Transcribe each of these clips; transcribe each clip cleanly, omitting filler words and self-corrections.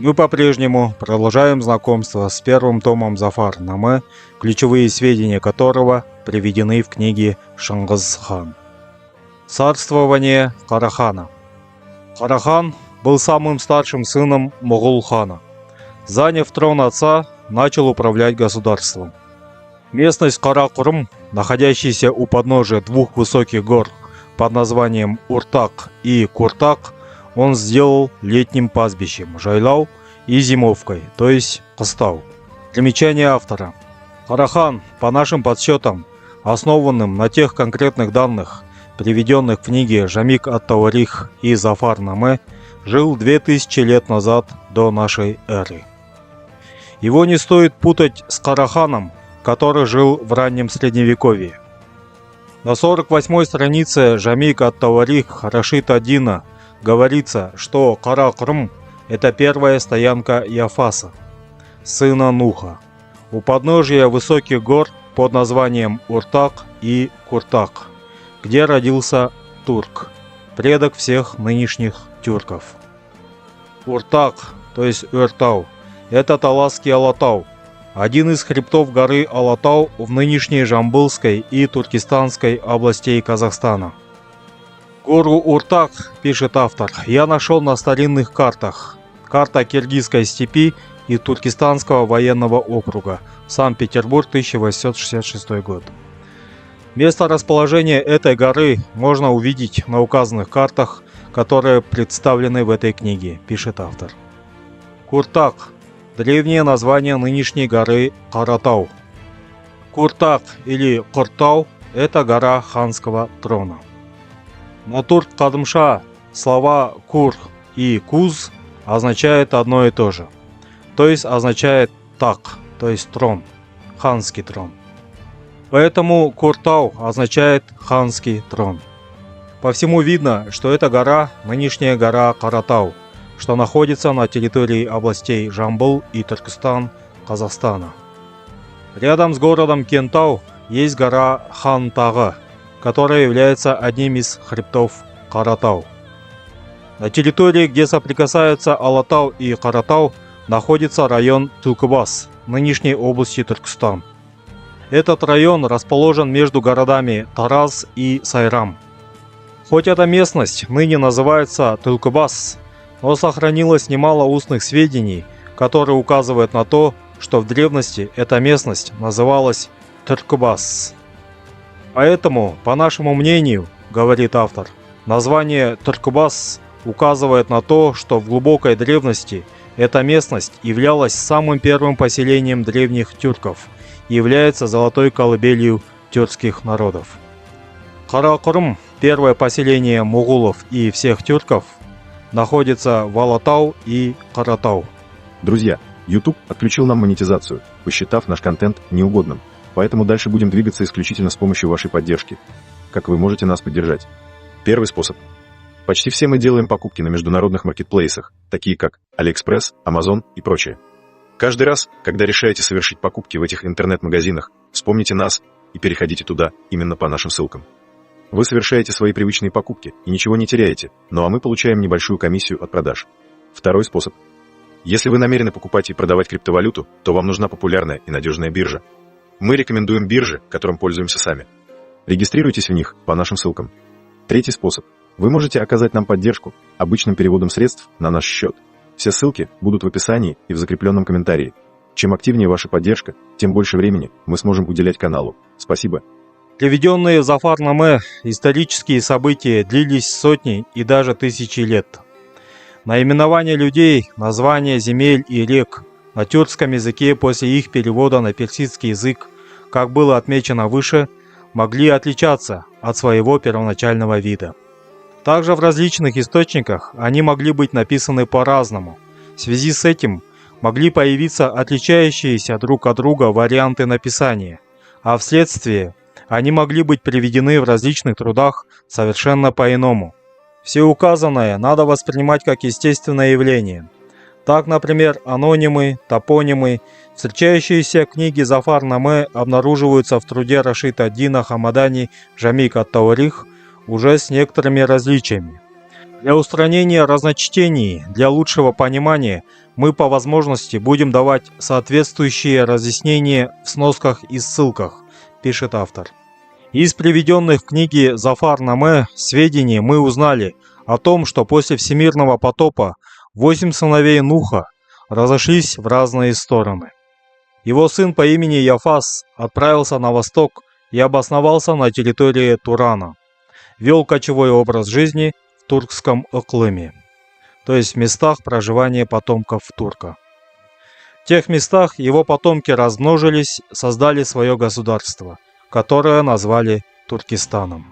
Мы по-прежнему продолжаем знакомство с первым томом Зафар-наме, ключевые сведения которого приведены в книге Шыңғыс-хан. Царствование Карахана. Карахан был самым старшим сыном Моғол-хана. Заняв трон отца, начал управлять государством. Местность Каракұрым, находящаяся у подножия двух высоких гор под названием Уртак и Куртак, он сделал летним пастбищем, жайлау и зимовкой, то есть қыстау. Примечание автора. Карахан, по нашим подсчетам, основанным на тех конкретных данных, приведенных в книге Жамик ат-Тауарих и Зафар-наме, жил 2000 лет назад до нашей эры. Его не стоит путать с Караханом, который жил в раннем Средневековье. На 48-й странице Жамик ат-Тауарих Рашид ад-Дина говорится, что Каракұрым – это первая стоянка Яфаса, сына Нуха, у подножия высоких гор под названием Уртак и Куртак, где родился Турк, предок всех нынешних тюрков. Уртак, то есть Уртау, это Таласский Алатау, один из хребтов горы Алатау в нынешней Жамбылской и Туркестанской областей Казахстана. Гору Уртак, пишет автор, я нашел на старинных картах. Карта Киргизской степи и Туркестанского военного округа, Санкт-Петербург, 1866 год. Место расположения этой горы можно увидеть на указанных картах, которые представлены в этой книге, пишет автор. Куртак – древнее название нынешней горы Каратау. Куртак или Куртау – это гора ханского трона. На турк-кадымша слова «кур» и «куз» означают одно и то же, то есть означает «так», то есть трон, ханский трон. Поэтому Куртау означает ханский трон. По всему видно, что эта гора – нынешняя гора Каратау, что находится на территории областей Жамбыл и Туркестан, Казахстана. Рядом с городом Кентау есть гора Хан-Тағы, которая является одним из хребтов Каратау. На территории, где соприкасаются Алатау и Каратау, находится район Түлкібас, нынешней области Туркестан. Этот район расположен между городами Тараз и Сайрам. Хоть эта местность ныне называется Түлкібас, но сохранилось немало устных сведений, которые указывают на то, что в древности эта местность называлась Түркібас. Поэтому, по нашему мнению, говорит автор, название Түркібас указывает на то, что в глубокой древности эта местность являлась самым первым поселением древних тюрков и является золотой колыбелью тюркских народов. Каракұрым, первое поселение мугулов и всех тюрков, находится в Алатау и Каратау. Друзья, YouTube отключил нам монетизацию, посчитав наш контент неугодным. Поэтому дальше будем двигаться исключительно с помощью вашей поддержки. Как вы можете нас поддержать? Первый способ. Почти все мы делаем покупки на международных маркетплейсах, такие как AliExpress, Amazon и прочее. Каждый раз, когда решаете совершить покупки в этих интернет-магазинах, вспомните нас и переходите туда именно по нашим ссылкам. Вы совершаете свои привычные покупки и ничего не теряете, ну а мы получаем небольшую комиссию от продаж. Второй способ. Если вы намерены покупать и продавать криптовалюту, то вам нужна популярная и надежная биржа. Мы рекомендуем биржи, которым пользуемся сами. Регистрируйтесь в них по нашим ссылкам. Третий способ. Вы можете оказать нам поддержку обычным переводом средств на наш счет. Все ссылки будут в описании и в закрепленном комментарии. Чем активнее ваша поддержка, тем больше времени мы сможем уделять каналу. Спасибо. Приведенные в Зафар-наме исторические события длились сотни и даже тысячи лет. Наименования людей, названия земель и рек на тюркском языке после их перевода на персидский язык, как было отмечено выше, могли отличаться от своего первоначального вида. Также в различных источниках они могли быть написаны по-разному. В связи с этим могли появиться отличающиеся друг от друга варианты написания, а вследствие они могли быть приведены в различных трудах совершенно по-иному. Все указанное надо воспринимать как естественное явление. Так, например, анонимы, топонимы, встречающиеся в книге Зафар-наме, обнаруживаются в труде Рашид ад-Дина Хамадани Жамик ат-Тауарих уже с некоторыми различиями. Для устранения разночтений, для лучшего понимания, Мы по возможности будем давать соответствующие разъяснения в сносках и ссылках, пишет автор. Из приведенных в книге Зафар-Наме сведений мы узнали о том, что после всемирного потопа 8 сыновей Нуха разошлись в разные стороны. Его сын по имени Яфас отправился на восток и обосновался на территории Турана. Вел кочевой образ жизни в туркском Иклиме, то есть в местах проживания потомков турка. В тех местах его потомки размножились, создали свое государство, которое назвали Туркестаном.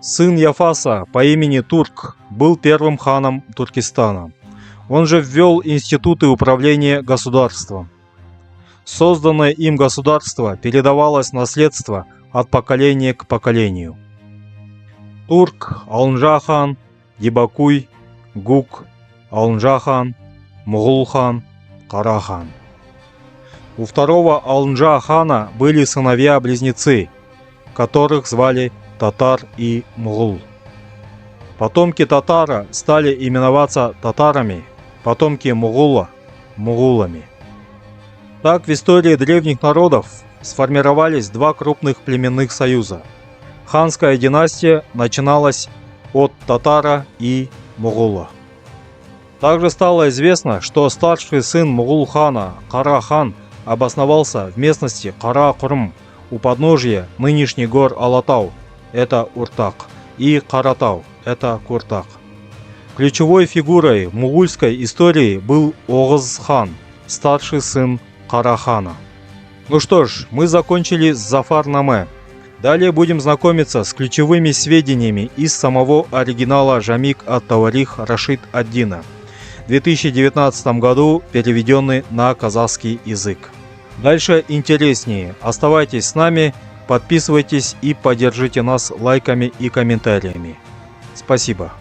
Сын Яфаса по имени Турк был первым ханом Туркестана. Он же ввел институты управления государством. Созданное им государство передавалось в наследство от поколения к поколению. Турк, Алынжа-хан, Дибакуй, Гук, Алынжа-хан, Муғул-хан, Қара-хан. У второго Алынжа-хана были сыновья-близнецы, которых звали Татар и Муғул. Потомки татара стали именоваться татарами, потомки Муғула – муғулами. Так в истории древних народов сформировались два крупных племенных союза. Ханская династия начиналась от татара и Муғула. Также стало известно, что старший сын Муғул-хана Қара-хан обосновался в местности Қара-Құрым у подножья нынешних гор Алатау, это Уртак, и Қаратау, это Куртак. Ключевой фигурой в муғульской истории был Оғыз-хан, старший сын Қара-хана. Ну что ж, мы закончили с Зафар-Наме. Далее будем знакомиться с ключевыми сведениями из самого оригинала Жамик ат-Таварих Рашид ад-Дина, в 2019 году переведенный на казахский язык. Дальше интереснее. Оставайтесь с нами, подписывайтесь и поддержите нас лайками и комментариями. Спасибо.